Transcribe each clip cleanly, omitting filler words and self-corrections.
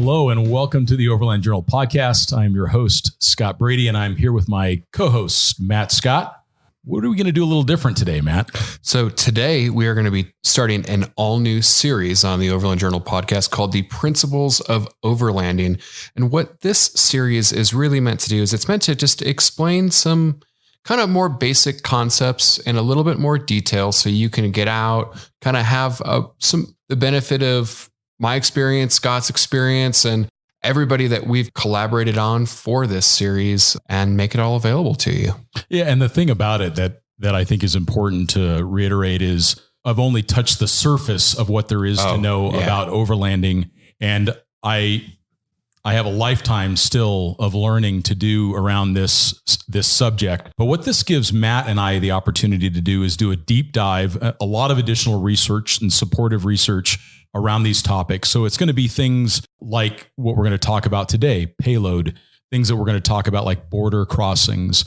Hello and welcome to the Overland Journal podcast. I'm your host, Scott Brady, and I'm here with my co-host, Matt Scott. What are we going to do a little different today, Matt? So today we are going to be starting an all-new series on the Overland Journal podcast called the Principles of Overlanding. And what this series is really meant to do is it's meant to just explain some kind of more basic concepts in a little bit more detail so you can get out, kind of have the benefit of my experience, Scott's experience, and everybody that we've collaborated on for this series and make it all available to you. Yeah. And the thing about it that I think is important to reiterate is I've only touched the surface of what there is to know about overlanding. And I have a lifetime still of learning to do around this subject. But what this gives Matt and I the opportunity to do is do a deep dive, a lot of additional research and supportive research around these topics. So it's going to be things like what we're going to talk about today, Payload, things that we're going to talk about like border crossings,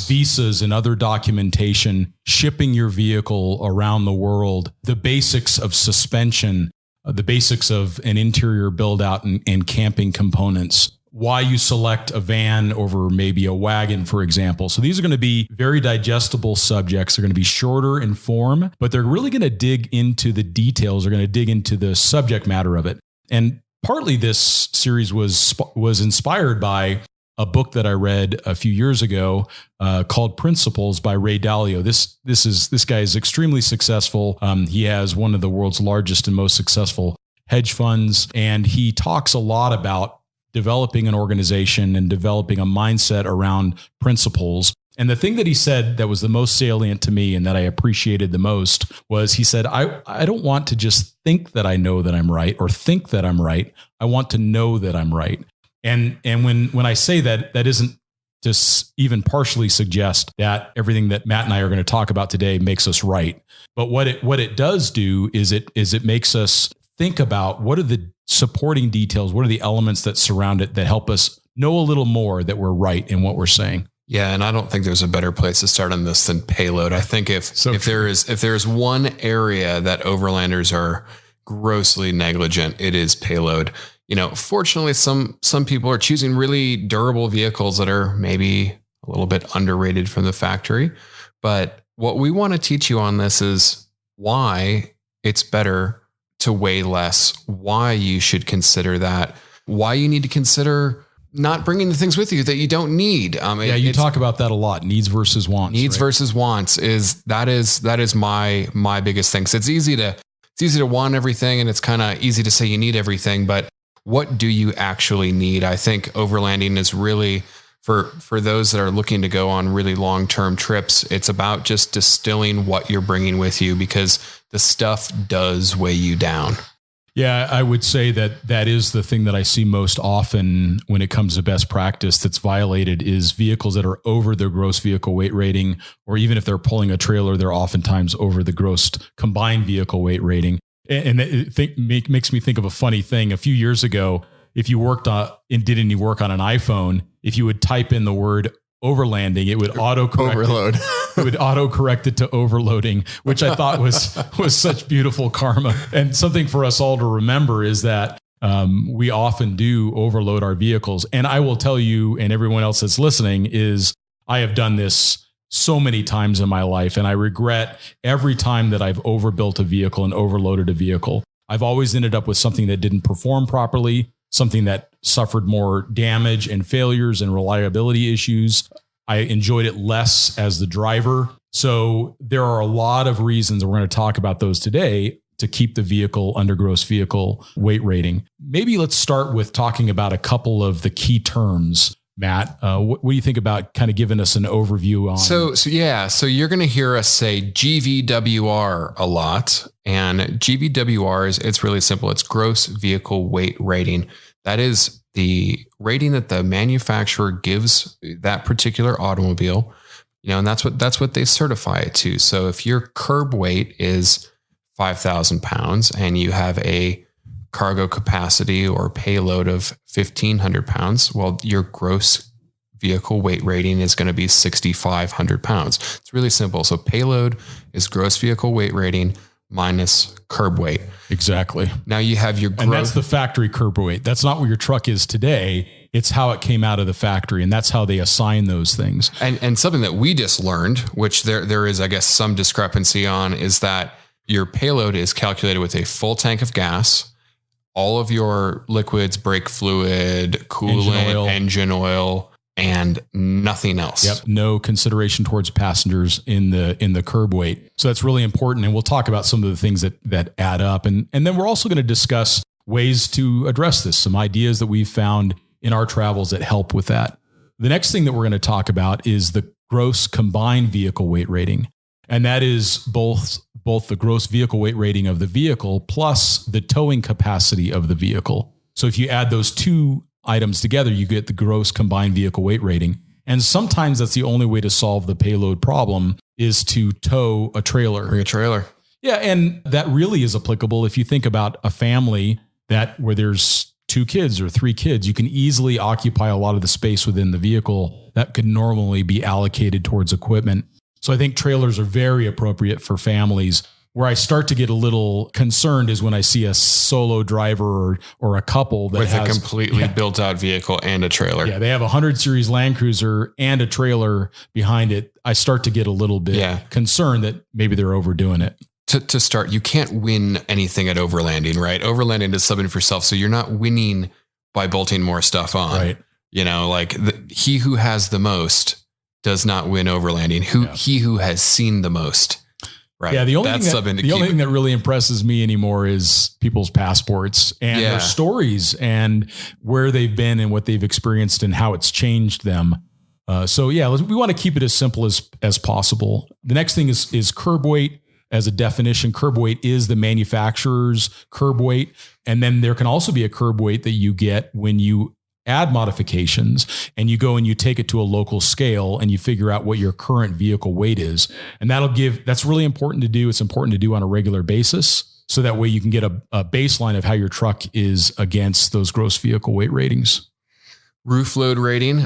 visas and other documentation, shipping your vehicle around the world, the basics of suspension, the basics of an interior build out and camping components, why you select a van over maybe a wagon, for example. So these are going to be very digestible subjects. They're going to be shorter in form, but they're really going to dig into the details. They're going to dig into the subject matter of it. And partly this series was inspired by a book that I read a few years ago called Principles by Ray Dalio. This guy is extremely successful. He has one of the world's largest and most successful hedge funds, and he talks a lot about developing an organization and developing a mindset around principles. And the thing that he said that was the most salient to me and that I appreciated the most was he said, I don't want to just think that I know that I'm right or think that I'm right. I want to know that I'm right. And when I say that, that isn't to even partially suggest that everything that Matt and I are going to talk about today makes us right. But what it does do is it makes us think about what are the supporting details, what are the elements that surround it that help us know a little more that we're right in what we're saying. Yeah, and I don't think there's a better place to start on this than Payload. I think if there is one area that overlanders are grossly negligent, it is Payload. You know, fortunately, some people are choosing really durable vehicles that are maybe a little bit underrated from the factory. But what we want to teach you on this is why it's better to weigh less, why you should consider that, why you need to consider not bringing the things with you that you don't need. You talk about that a lot. Needs versus wants. Needs versus wants is my biggest thing. So it's easy to want everything, and it's kind of easy to say you need everything, but what do you actually need? I think overlanding is really for those that are looking to go on really long-term trips. It's about just distilling what you're bringing with you because the stuff does weigh you down. Yeah, I would say that is the thing that I see most often when it comes to best practice that's violated is vehicles that are over their gross vehicle weight rating, or even if they're pulling a trailer, they're oftentimes over the gross combined vehicle weight rating. And it makes me think of a funny thing. A few years ago, if you did any work on an iPhone, if you would type in the word overlanding, it would autocorrect it would autocorrect it to overloading, which I thought was such beautiful karma. And something for us all to remember is that we often do overload our vehicles. And I will tell you, and everyone else that's listening, is I have done this so many times in my life, and I regret every time that I've overbuilt a vehicle and overloaded a vehicle. I've always ended up with something that didn't perform properly, something that suffered more damage and failures and reliability issues. I enjoyed it less as the driver. So there are a lot of reasons, and we're going to talk about those today, to keep the vehicle under gross vehicle weight rating. Maybe let's start with talking about a couple of the key terms. Matt, what do you think about kind of giving us an overview on? So you're going to hear us say GVWR a lot, and GVWR it's really simple. It's gross vehicle weight rating. That is the rating that the manufacturer gives that particular automobile, and that's what they certify it to. So if your curb weight is 5,000 pounds and you have a cargo capacity or payload of 1,500 pounds, well, your gross vehicle weight rating is going to be 6,500 pounds. It's really simple. So payload is gross vehicle weight rating minus curb weight. Exactly. Now you have your and that's the factory curb weight. That's not where your truck is today. It's how it came out of the factory, and that's how they assign those things. And something that we just learned, which there is, I guess, some discrepancy on, is that your payload is calculated with a full tank of gas, all of your liquids, brake fluid, coolant, engine oil, and nothing else. Yep. No consideration towards passengers in the curb weight. So that's really important. And we'll talk about some of the things that add up. And then we're also going to discuss ways to address this, some ideas that we've found in our travels that help with that. The next thing that we're going to talk about is the gross combined vehicle weight rating. And that is both the gross vehicle weight rating of the vehicle plus the towing capacity of the vehicle. So if you add those two items together, you get the gross combined vehicle weight rating. And sometimes that's the only way to solve the payload problem is to tow a trailer. Bring a trailer. Yeah. And that really is applicable. If you think about a family where there's 2 kids or 3 kids, you can easily occupy a lot of the space within the vehicle that could normally be allocated towards equipment. So I think trailers are very appropriate for families. Where I start to get a little concerned is when I see a solo driver or a couple that with has a completely built out vehicle and a trailer. Yeah, they have a 100 series Land Cruiser and a trailer behind it. I start to get a little bit concerned that maybe they're overdoing it. To start, you can't win anything at overlanding, right? Overlanding is something for yourself. So you're not winning by bolting more stuff on. Right. You know, like he who has the most does not win overlanding. He who has seen the most. Right. Yeah. The only thing that really impresses me anymore is people's passports and their stories and where they've been and what they've experienced and how it's changed them. We want to keep it as simple as possible. The next thing is curb weight. As a definition, curb weight is the manufacturer's curb weight. And then there can also be a curb weight that you get when you add modifications and you go and you take it to a local scale and you figure out what your current vehicle weight is. And that's really important to do. It's important to do on a regular basis. So that way you can get a baseline of how your truck is against those gross vehicle weight ratings. Roof load rating.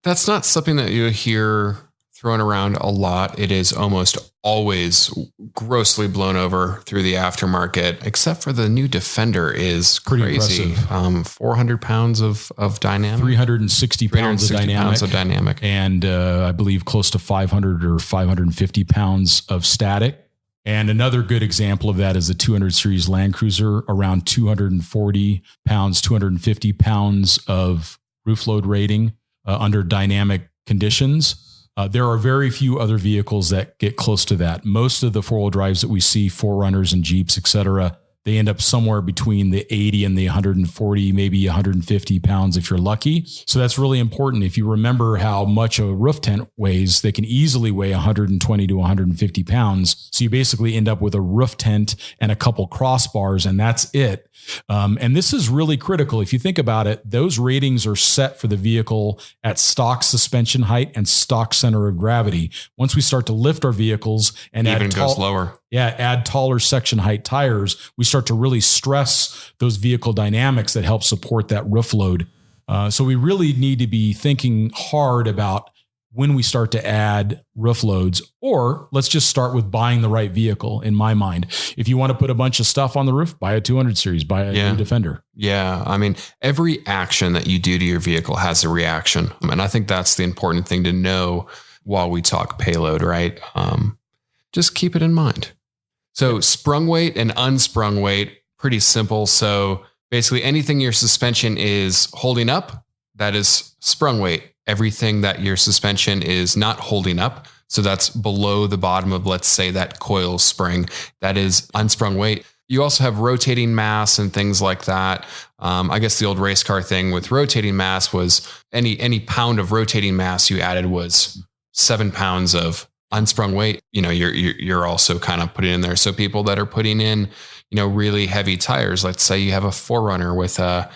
That's not something that you hear thrown around a lot. It is almost always grossly blown over through the aftermarket, except for the new Defender is pretty crazy. Impressive. 400 pounds of dynamic, 360 pounds of dynamic, and I believe close to 500 or 550 pounds of static. And another good example of that is the 200 series Land Cruiser, around 240 pounds, 250 pounds of roof load rating under dynamic conditions. There are very few other vehicles that get close to that. Most of the 4-wheel drives that we see, 4Runners and Jeeps, et cetera, they end up somewhere between the 80 and the 140, maybe 150 pounds if you're lucky. So that's really important. If you remember how much a roof tent weighs, they can easily weigh 120 to 150 pounds. So you basically end up with a roof tent and a couple crossbars, and that's it. And this is really critical. If you think about it, those ratings are set for the vehicle at stock suspension height and stock center of gravity. Once we start to lift our vehicles and goes lower. Add taller section height tires, we start to really stress those vehicle dynamics that help support that roof load. So we really need to be thinking hard about when we start to add roof loads, or let's just start with buying the right vehicle. In my mind, if you want to put a bunch of stuff on the roof, buy a 200 series, buy a new Defender. Yeah. I mean, every action that you do to your vehicle has a reaction. And I think that's the important thing to know while we talk payload, right? Just keep it in mind. So sprung weight and unsprung weight, pretty simple. So basically anything your suspension is holding up, that is sprung weight. Everything that your suspension is not holding up, so that's below the bottom of, let's say, that coil spring, that is unsprung weight. You also have rotating mass and things like that. I guess the old race car thing with rotating mass was any pound of rotating mass you added was 7 pounds of unsprung weight. You know, you're also kind of putting in there. So people that are putting in, really heavy tires, let's say you have a 4Runner with that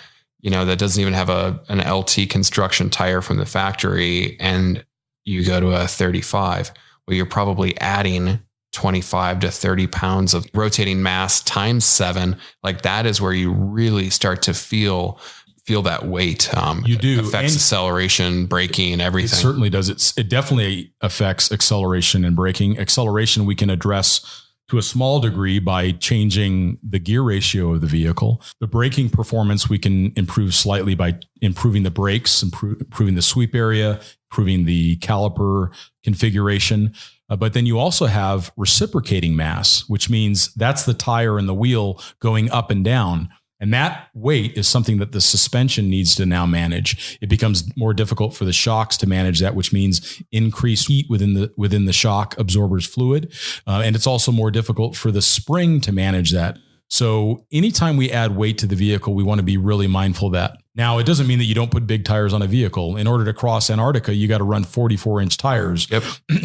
doesn't even have an LT construction tire from the factory, and you go to a 35. Well, you're probably adding 25 to 30 pounds of rotating mass times 7. Like that is where you really start to feel that weight. You do. It affects acceleration, braking, everything. It certainly does. It definitely affects acceleration and braking. Acceleration we can address to a small degree by changing the gear ratio of the vehicle. The braking performance we can improve slightly by improving the brakes, improving the sweep area, improving the caliper configuration. But then you also have reciprocating mass, which means that's the tire and the wheel going up and down. And that weight is something that the suspension needs to now manage. It becomes more difficult for the shocks to manage that, which means increased heat within the shock absorber's fluid. And it's also more difficult for the spring to manage that. So anytime we add weight to the vehicle, we want to be really mindful of that. Now, it doesn't mean that you don't put big tires on a vehicle. In order to cross Antarctica, you got to run 44-inch tires. Yep.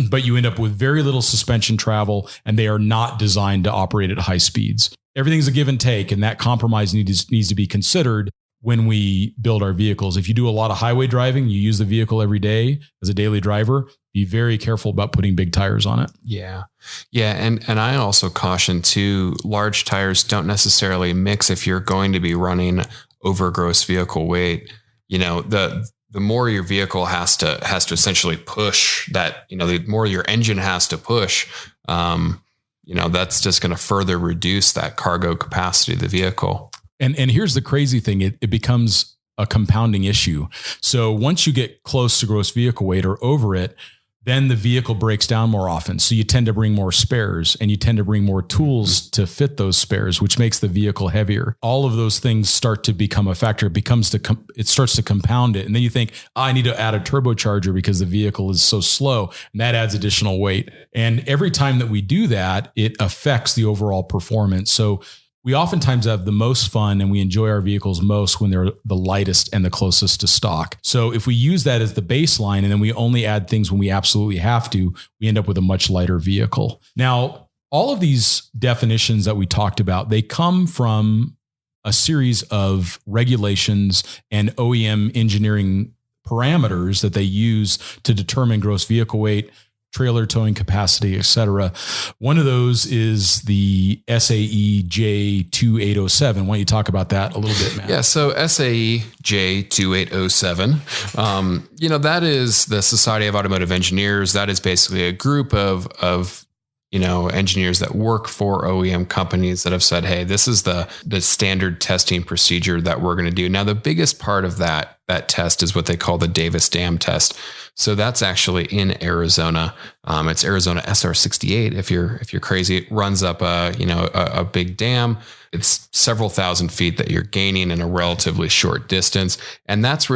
But you end up with very little suspension travel, and they are not designed to operate at high speeds. Everything's a give and take, and that compromise needs to be considered when we build our vehicles. If you do a lot of highway driving, you use the vehicle every day as a daily driver, be very careful about putting big tires on it. Yeah. Yeah. And I also caution too, large tires don't necessarily mix if you're going to be running over gross vehicle weight. The more your vehicle has to essentially push that, the more your engine has to push, that's just going to further reduce that cargo capacity of the vehicle. And here's the crazy thing. It becomes a compounding issue. So once you get close to gross vehicle weight or over it, then the vehicle breaks down more often. So you tend to bring more spares and you tend to bring more tools to fit those spares, which makes the vehicle heavier. All of those things start to become a factor. It starts to compound it. And then you think, I need to add a turbocharger because the vehicle is so slow, and that adds additional weight. And every time that we do that, it affects the overall performance. So we oftentimes have the most fun and we enjoy our vehicles most when they're the lightest and the closest to stock. So if we use that as the baseline and then we only add things when we absolutely have to, we end up with a much lighter vehicle. Now, all of these definitions that we talked about, they come from a series of regulations and OEM engineering parameters that they use to determine gross vehicle weight, trailer towing capacity, et cetera. One of those is the SAE J2807. Why don't you talk about that a little bit, Matt? Yeah. So SAE J2807, that is the Society of Automotive Engineers. That is basically a group of engineers that work for OEM companies that have said, hey, this is the standard testing procedure that we're going to do. Now, the biggest part of that test is what they call the Davis Dam test. So that's actually in Arizona. It's Arizona SR68. If you're crazy, it runs up a big dam. It's several thousand feet that you're gaining in a relatively short distance. And that's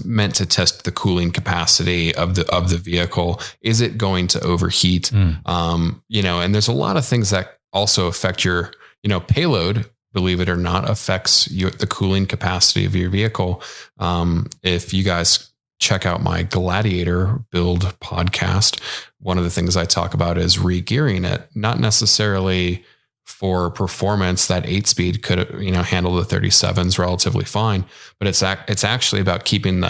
meant to test the cooling capacity of the vehicle. Is it going to overheat? And there's a lot of things that also affect your, payload, believe it or not, affects the cooling capacity of your vehicle. If you guys check out my Gladiator build podcast, one of the things I talk about is re-gearing it, not necessarily for performance. That 8-speed could, handle the 37s relatively fine, but it's actually about keeping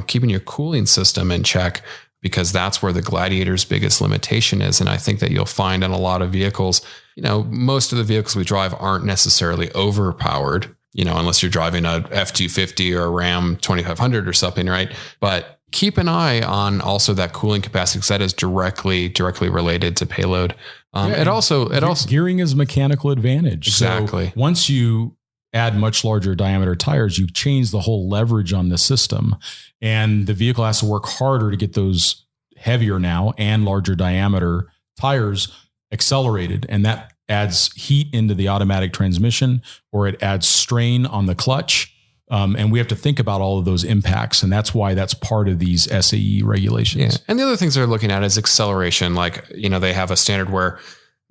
keeping your cooling system in check, because that's where the Gladiator's biggest limitation is. And I think that you'll find in a lot of vehicles, most of the vehicles we drive aren't necessarily overpowered, unless you're driving a F-250 or a Ram 2500 or something, right? But keep an eye on also that cooling capacity, because that is directly related to payload. It also gearing is mechanical advantage. Exactly. So once you add much larger diameter tires, you change the whole leverage on the system, and the vehicle has to work harder to get those heavier now and larger diameter tires accelerated. And that adds heat into the automatic transmission, or it adds strain on the clutch. And we have to think about all of those impacts. And that's why that's part of these SAE regulations. Yeah. And the other things they're looking at is acceleration. Like, they have a standard where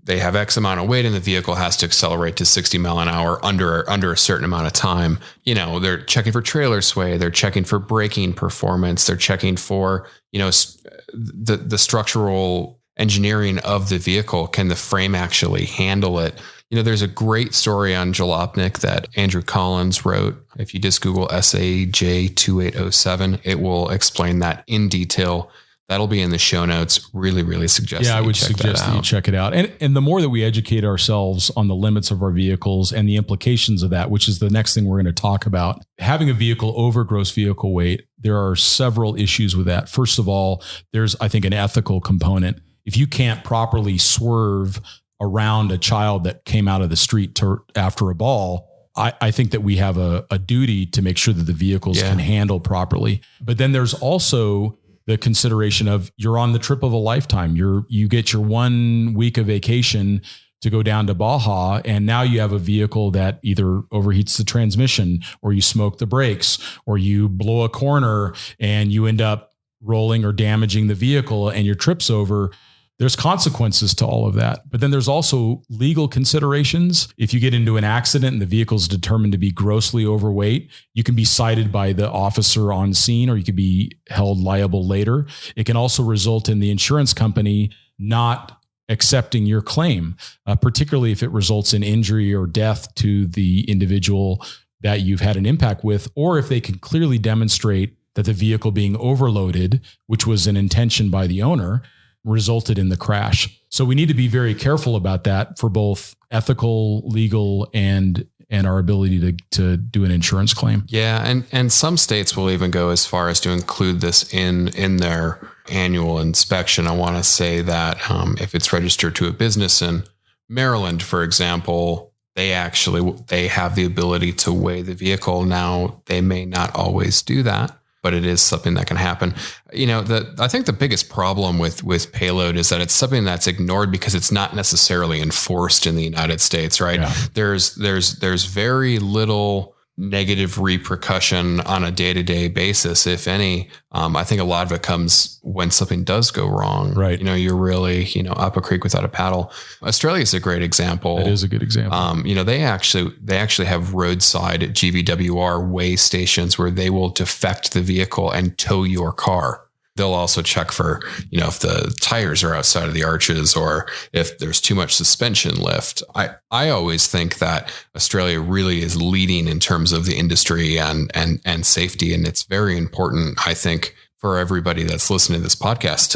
they have X amount of weight and the vehicle has to accelerate to 60 mile an hour under a certain amount of time. They're checking for trailer sway. They're checking for braking performance. They're checking for, the structural engineering of the vehicle. Can the frame actually handle it? There's a great story on Jalopnik that Andrew Collins wrote. If you just Google SAE J2807, it will explain that in detail. That'll be in the show notes. Really, really suggest. Yeah, I would suggest that you check it out. And the more that we educate ourselves on the limits of our vehicles and the implications of that, which is the next thing we're going to talk about, having a vehicle over gross vehicle weight, there are several issues with that. First of all, there's, I think, an ethical component. if you can't properly swerve around a child that came out of the street after a ball, I think that we have a duty to make sure that the vehicles can handle properly. But then there's also the consideration of you're on the trip of a lifetime. You get your 1 week of vacation to go down to Baja, and now you have a vehicle that either overheats the transmission, or you smoke the brakes, or you blow a corner and you end up rolling or damaging the vehicle and your trip's over. There's consequences to all of that. But then there's also legal considerations. If you get into an accident and the vehicle's determined to be grossly overweight, you can be cited by the officer on scene, or you could be held liable later. It can also result in the insurance company not accepting your claim, particularly if it results in injury or death to the individual that you've had an impact with, or if they can clearly demonstrate that the vehicle being overloaded, which was an intention by the owner, resulted in the crash. So we need to be very careful about that for both ethical, legal, and our ability to do an insurance claim. Yeah. And some states will even go as far as to include this in their annual inspection. I want to say that if it's registered to a business in Maryland, for example, they have the ability to weigh the vehicle. Now, they may not always do that, but it is something that can happen. I think the biggest problem with Payload is that it's something that's ignored because it's not necessarily enforced in the United States, right? Yeah. There's very little negative repercussion on a day-to-day basis, if any. I think a lot of it comes when something does go wrong. Right. You're really, up a creek without a paddle. Australia is a great example. It is a good example. They actually have roadside Gvwr weigh stations where they will defect the vehicle and tow your car. They'll also check for, if the tires are outside of the arches or if there's too much suspension lift. I always think that Australia really is leading in terms of the industry and safety. And it's very important, I think, for everybody that's listening to this podcast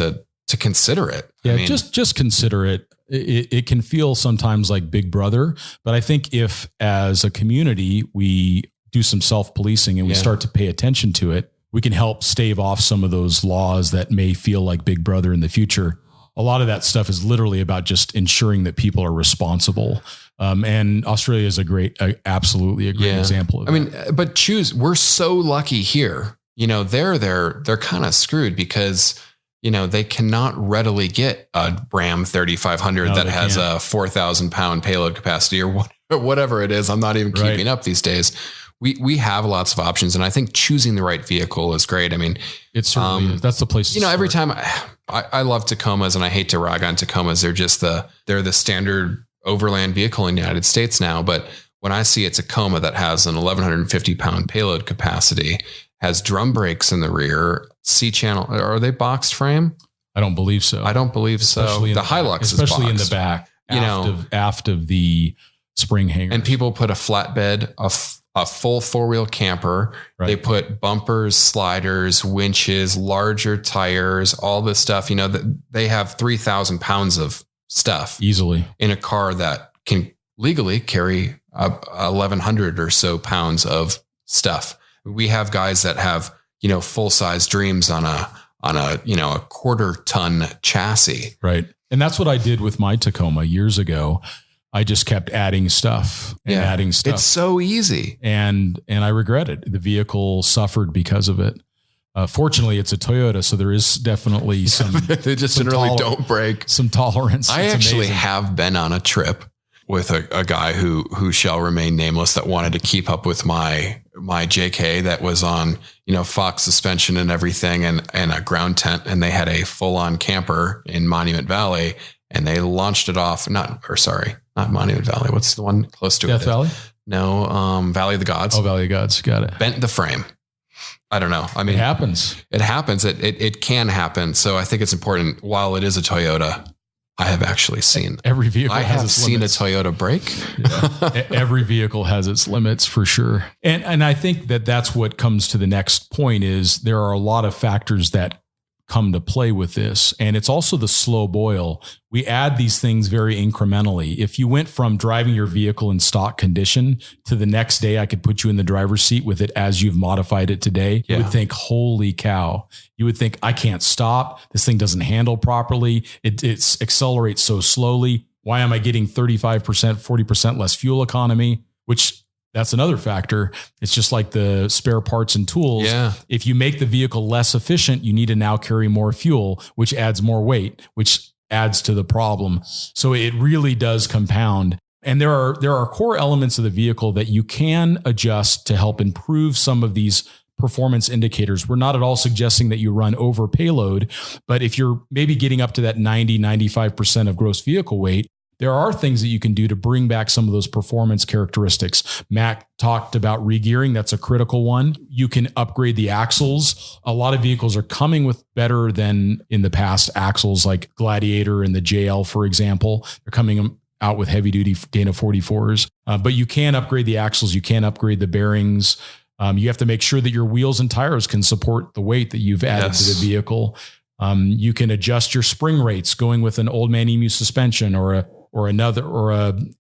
to consider it. Yeah, just consider it. It can feel sometimes like Big Brother, but I think if as a community, we do some self-policing and we start to pay attention to it, we can help stave off some of those laws that may feel like Big Brother in the future. A lot of that stuff is literally about just ensuring that people are responsible. And Australia is absolutely a great example of that. But we're so lucky here. They're kind of screwed because, they cannot readily get a Ram 3500 that has a 4,000 pound payload capacity or whatever it is. I'm not even keeping up these days. We have lots of options, and I think choosing the right vehicle is great. It certainly is. That's the place. Every time I love Tacomas, and I hate to rag on Tacomas. They're the standard overland vehicle in the United States now. But when I see a Tacoma that has an 1,150 pound payload capacity, has drum brakes in the rear, C-channel, are they boxed frame? I don't believe so. The Hilux is boxed. Especially in the back, aft of the spring hanger. And people put a flatbed, a full 4-wheel camper. Right. They put bumpers, sliders, winches, larger tires, all this stuff. They have 3,000 pounds of stuff easily in a car that can legally carry 1,100 or so pounds of stuff. We have guys that have, full size Dreams on a 1/4 ton chassis. Right. And that's what I did with my Tacoma years ago. I just kept adding stuff and adding stuff. It's so easy. And I regret it. The vehicle suffered because of it. Fortunately, it's a Toyota, so there is definitely some. They just generally don't break. Some tolerance. I actually have been on a trip with a guy who shall remain nameless that wanted to keep up with my JK that was on, Fox suspension and everything and a ground tent. And they had a full on camper in Monument Valley and they launched it off. Not Monument Valley. What's the one close to Death Valley? No, Valley of the Gods. Oh, Valley of the Gods. Got it. Bent the frame. I don't know. It happens. It happens. It can happen. So I think it's important. While it is a Toyota, I have actually seen every vehicle. I have seen a Toyota break. Yeah. Every vehicle has its limits for sure. And I think that's what comes to the next point is there are a lot of factors that come to play with this. And it's also the slow boil. We add these things very incrementally. If you went from driving your vehicle in stock condition to the next day, I could put you in the driver's seat with it as you've modified it today. You would think, holy cow. You would think, I can't stop. This thing doesn't handle properly. It accelerates so slowly. Why am I getting 35%, 40% less fuel economy? Which that's another factor. It's just like the spare parts and tools. Yeah. If you make the vehicle less efficient, you need to now carry more fuel, which adds more weight, which adds to the problem. So it really does compound. And there are core elements of the vehicle that you can adjust to help improve some of these performance indicators. We're not at all suggesting that you run over payload, but if you're maybe getting up to that 90, 95% of gross vehicle weight, there are things that you can do to bring back some of those performance characteristics. Mac talked about regearing. That's a critical one. You can upgrade the axles. A lot of vehicles are coming with better than in the past axles, like Gladiator and the JL, for example. They're coming out with heavy duty Dana 44s, but you can upgrade the axles. You can upgrade the bearings. You have to make sure that your wheels and tires can support the weight that you've added to the vehicle. You can adjust your spring rates going with an Old Man Emu suspension or a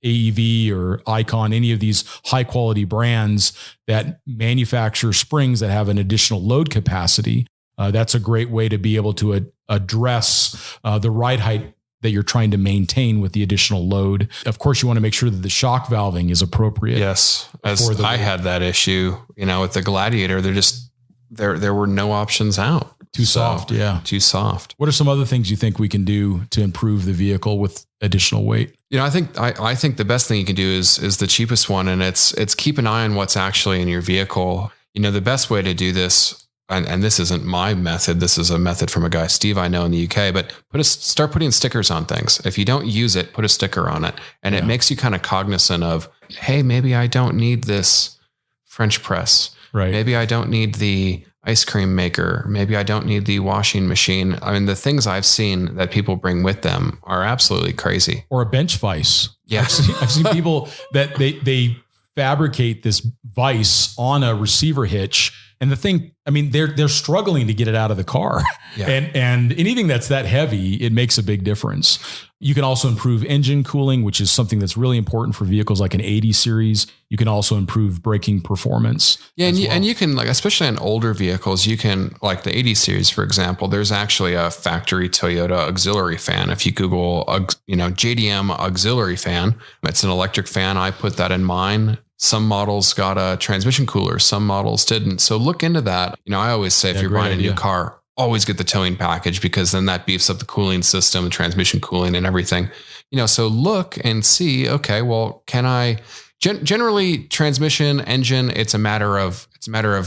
AEV or Icon, any of these high quality brands that manufacture springs that have an additional load capacity. That's a great way to be able to address the ride height that you're trying to maintain with the additional load. Of course, you want to make sure that the shock valving is appropriate. Yes. As I had that issue, with the Gladiator, there were no options out. Too soft. Too soft. What are some other things you think we can do to improve the vehicle with additional weight? I think the best thing you can do is the cheapest one. And it's keep an eye on what's actually in your vehicle. The best way to do this, and this isn't my method. This is a method from a guy, Steve, I know in the UK, but start putting stickers on things. If you don't use it, put a sticker on it. And it makes you kind of cognizant of, hey, maybe I don't need this French press. Right. Maybe I don't need the ice cream maker. Maybe I don't need the washing machine. I mean, the things I've seen that people bring with them are absolutely crazy. Or a bench vise. Yeah. I've seen people that they fabricate this vise on a receiver hitch. And the thing, they're struggling to get it out of the car. Yeah. And anything that's that heavy, it makes a big difference. You can also improve engine cooling, which is something that's really important for vehicles like an 80 series. You can also improve braking performance. Yeah. And you can, especially on older vehicles, you can, like the 80 series, for example, there's actually a factory Toyota auxiliary fan. If you Google, JDM auxiliary fan, it's an electric fan. I put that in mine. Some models got a transmission cooler. Some models didn't. So look into that. I always say if you're buying a new car, always get the towing package, because then that beefs up the cooling system, transmission cooling and everything. So look and see, okay, well, can I generally transmission, engine, it's a matter of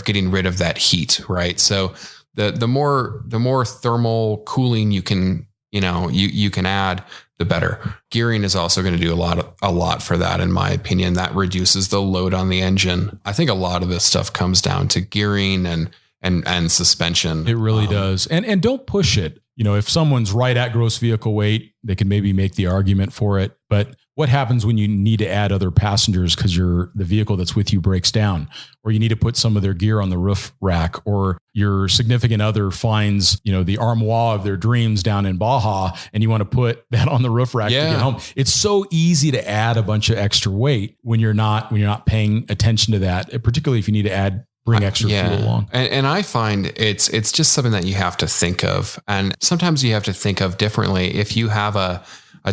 getting rid of that heat, right? So the more thermal cooling you can, you can add, the better. Gearing is also going to do a lot for that, in my opinion. That reduces the load on the engine. I think a lot of this stuff comes down to gearing and suspension. It really does. And don't push it. If someone's right at gross vehicle weight, they can maybe make the argument for it. But what happens when you need to add other passengers because the vehicle that's with you breaks down, or you need to put some of their gear on the roof rack, or your significant other finds, the armoire of their dreams down in Baja, and you want to put that on the roof rack to get home. It's so easy to add a bunch of extra weight when you're not paying attention to that, particularly if you need to bring extra fuel along. And I find it's just something that you have to think of. And sometimes you have to think of differently. If you have a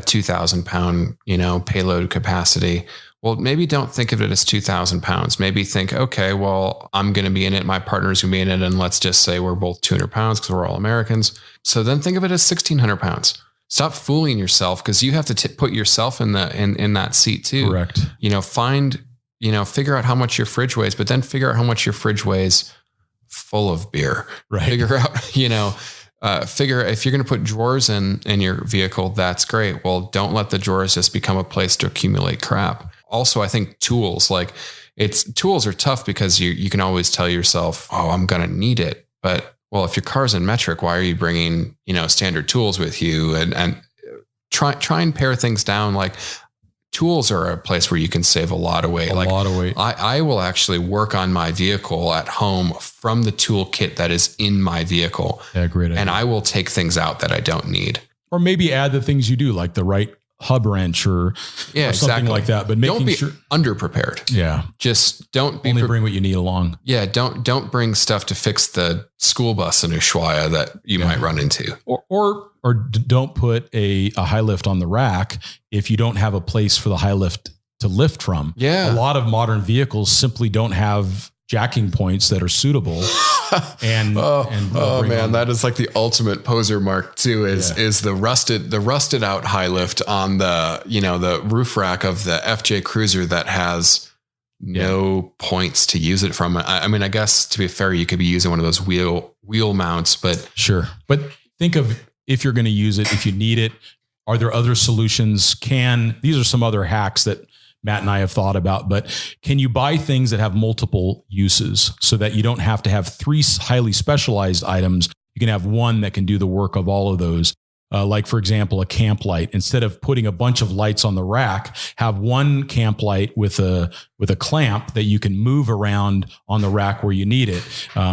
2,000 pound, payload capacity, well, maybe don't think of it as 2,000 pounds. Maybe think, okay, well, I'm going to be in it. My partner's going to be in it. And let's just say we're both 200 pounds because we're all Americans. So then think of it as 1,600 pounds. Stop fooling yourself, because you have to put yourself in that seat too. Correct. Figure out how much your fridge weighs, but then figure out how much your fridge weighs full of beer. Right. Figure out, figure if you're going to put drawers in your vehicle, that's great. Well, don't let the drawers just become a place to accumulate crap. Also, I think tools are tough because you can always tell yourself, oh, I'm going to need it. But well, if your car's in metric, why are you bringing, standard tools with you? And try and pare things down. Like tools are a place where you can save a lot of weight. A lot of weight. I will actually work on my vehicle at home from the toolkit that is in my vehicle. Yeah, great idea. And I will take things out that I don't need. Or maybe add the things you do, like the right hub wrench or something like that. But don't be underprepared. Yeah. Just don't be bring what you need along. Yeah. Don't bring stuff to fix the school bus in Ushuaia that you might run into. Or don't put a high lift on the rack if you don't have a place for the high lift to lift from. Yeah. A lot of modern vehicles simply don't have jacking points that are suitable. And man, that is like the ultimate poser mark too, is the rusted out high lift on the roof rack of the FJ Cruiser that has no points to use it from. I mean, I guess to be fair, you could be using one of those wheel mounts, but sure. But think of, if you're going to use it, if you need it, are there other solutions? These are some other hacks that Matt and I have thought about, but can you buy things that have multiple uses so that you don't have to have 3 highly specialized items? You can have one that can do the work of all of those. Like, for example, a camp light. Instead of putting a bunch of lights on the rack, have one camp light with a clamp that you can move around on the rack where you need it.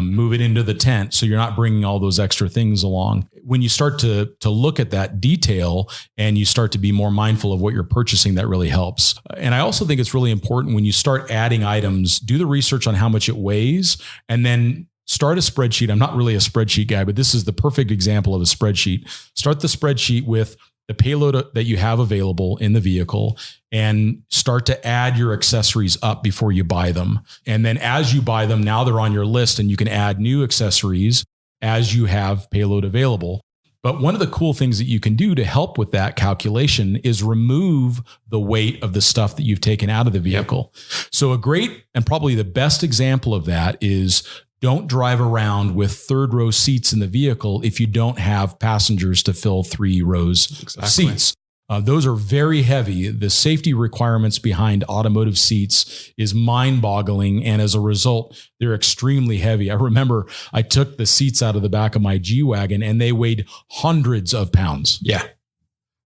Move it into the tent so you're not bringing all those extra things along. When you start to look at that detail and you start to be more mindful of what you're purchasing, that really helps. And I also think it's really important when you start adding items, do the research on how much it weighs, and then start a spreadsheet. I'm not really a spreadsheet guy, but this is the perfect example of a spreadsheet. Start the spreadsheet with the payload that you have available in the vehicle and start to add your accessories up before you buy them. And then as you buy them, now they're on your list and you can add new accessories as you have payload available. But one of the cool things that you can do to help with that calculation is remove the weight of the stuff that you've taken out of the vehicle. Yep. So a great and probably the best example of that is, don't drive around with 3rd row seats in the vehicle if you don't have passengers to fill 3 rows of seats. Those are very heavy. The safety requirements behind automotive seats is mind-boggling. And as a result, they're extremely heavy. I remember I took the seats out of the back of my G-Wagon and they weighed hundreds of pounds. Yeah.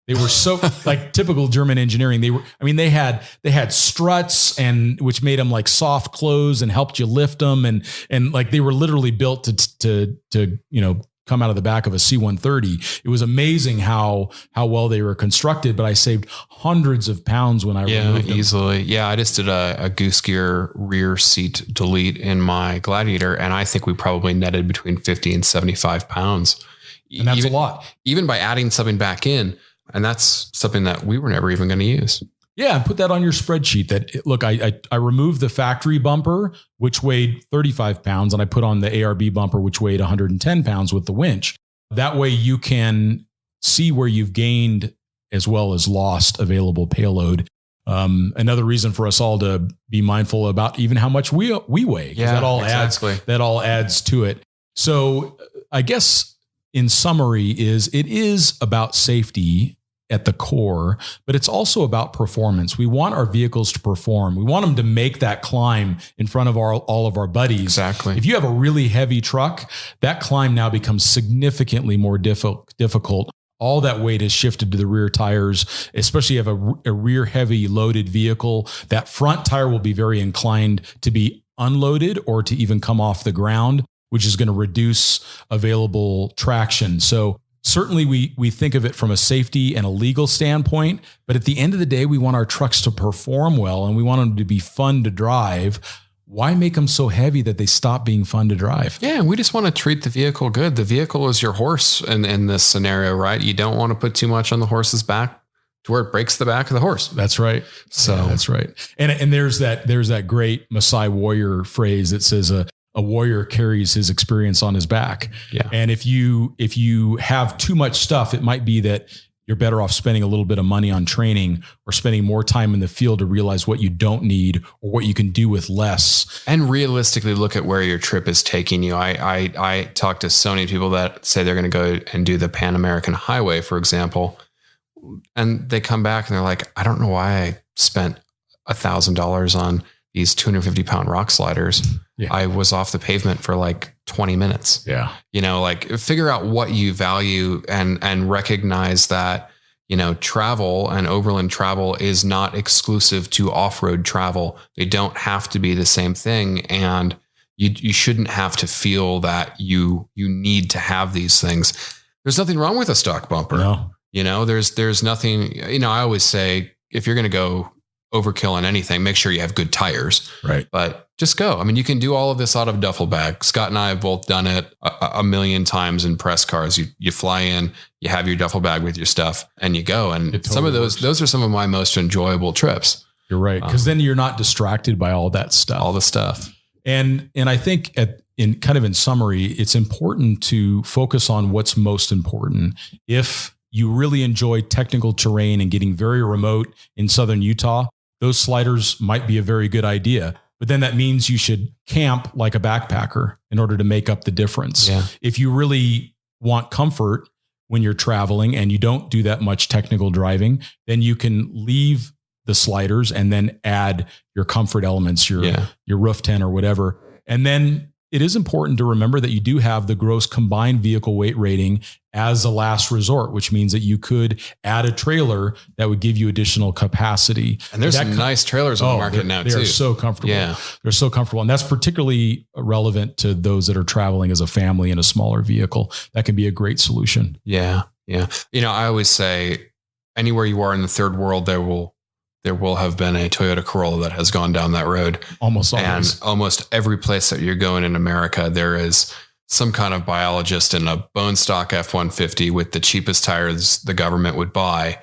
They were so like typical German engineering. They had struts and which made them like soft close and helped you lift them. And like they were literally built to come out of the back of a C-130. It was amazing how well they were constructed, but I saved hundreds of pounds when I removed them. Easily. Yeah. I just did a Gvwr rear seat delete in my Gladiator. And I think we probably netted between 50 and 75 pounds. And that's a lot. Even by adding something back in. And that's something that we were never even going to use. Yeah. Put that on your spreadsheet that, look, I removed the factory bumper, which weighed 35 pounds, and I put on the ARB bumper, which weighed 110 pounds with the winch. That way you can see where you've gained as well as lost available payload. Another reason for us all to be mindful about even how much we weigh. Yeah, that all adds to it. So I guess in summary it is about safety at the core, but it's also about performance. We want our vehicles to perform. We want them to make that climb in front of all of our buddies. Exactly. If you have a really heavy truck, that climb now becomes significantly more difficult. All that weight is shifted to the rear tires, especially if you have a rear heavy loaded vehicle. That front tire will be very inclined to be unloaded or to even come off the ground, which is going to reduce available traction. So certainly we think of it from a safety and a legal standpoint, but at the end of the day, we want our trucks to perform well and we want them to be fun to drive. Why make them so heavy that they stop being fun to drive? Yeah, we just want to treat the vehicle good. The vehicle is your horse in this scenario, right? You don't want to put too much on the horse's back to where it breaks the back of the horse. That's right. That's right. And there's that great Maasai warrior phrase that says a warrior carries his experience on his back. Yeah. And if you have too much stuff, it might be that you're better off spending a little bit of money on training or spending more time in the field to realize what you don't need or what you can do with less. And realistically look at where your trip is taking you. I talk to so many people that say they're going to go and do the Pan American Highway, for example. And they come back and they're like, I don't know why I spent $1,000 on these 250 pound rock sliders. Yeah. I was off the pavement for like 20 minutes. Yeah. Like figure out what you value and recognize that, travel and overland travel is not exclusive to off-road travel. They don't have to be the same thing. And you shouldn't have to feel that you need to have these things. There's nothing wrong with a stock bumper. No. There's nothing, I always say, if you're going to go overkill on anything, make sure you have good tires. Right. But just go. I mean, you can do all of this out of duffel bag. Scott and I have both done it a million times in press cars. You fly in, you have your duffel bag with your stuff, and you go. And totally some of those are some of my most enjoyable trips. You're right. Because then you're not distracted by all that stuff. All the stuff. And I think in summary, it's important to focus on what's most important. If you really enjoy technical terrain and getting very remote in southern Utah, those sliders might be a very good idea. But then that means you should camp like a backpacker in order to make up the difference. Yeah. If you really want comfort when you're traveling and you don't do that much technical driving, then you can leave the sliders and then add your comfort elements, your roof tent or whatever. And then it is important to remember that you do have the gross combined vehicle weight rating as a last resort, which means that you could add a trailer that would give you additional capacity. And there's some nice trailers on the market now too. They're so comfortable. Yeah. They're so comfortable. And that's particularly relevant to those that are traveling as a family in a smaller vehicle. That can be a great solution. Yeah. Yeah. I always say anywhere you are in the third world, there will have been a Toyota Corolla that has gone down that road. Almost always. And almost every place that you're going in America, there is some kind of biologist in a bone stock F-150 with the cheapest tires the government would buy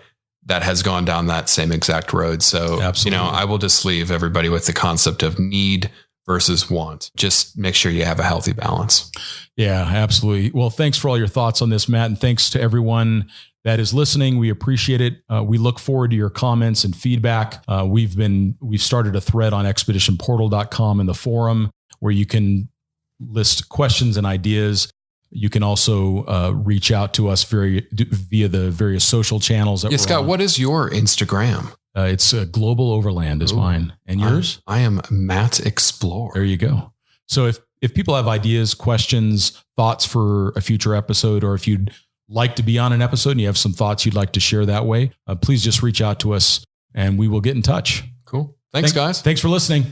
that has gone down that same exact road. So, absolutely. I will just leave everybody with the concept of need versus want. Just make sure you have a healthy balance. Yeah, absolutely. Well, thanks for all your thoughts on this, Matt. And thanks to everyone that is listening. We appreciate it. We look forward to your comments and feedback. We've started a thread on expeditionportal.com in the forum where you can list questions and ideas. You can also reach out to us via the various social channels. Scott, what is your Instagram? It's Global Overland is mine. And yours? I am Matt Explorer. There you go. So if people have ideas, questions, thoughts for a future episode, or if you'd like to be on an episode and you have some thoughts you'd like to share that way, please just reach out to us and we will get in touch. Cool. Thanks, guys. Thanks for listening.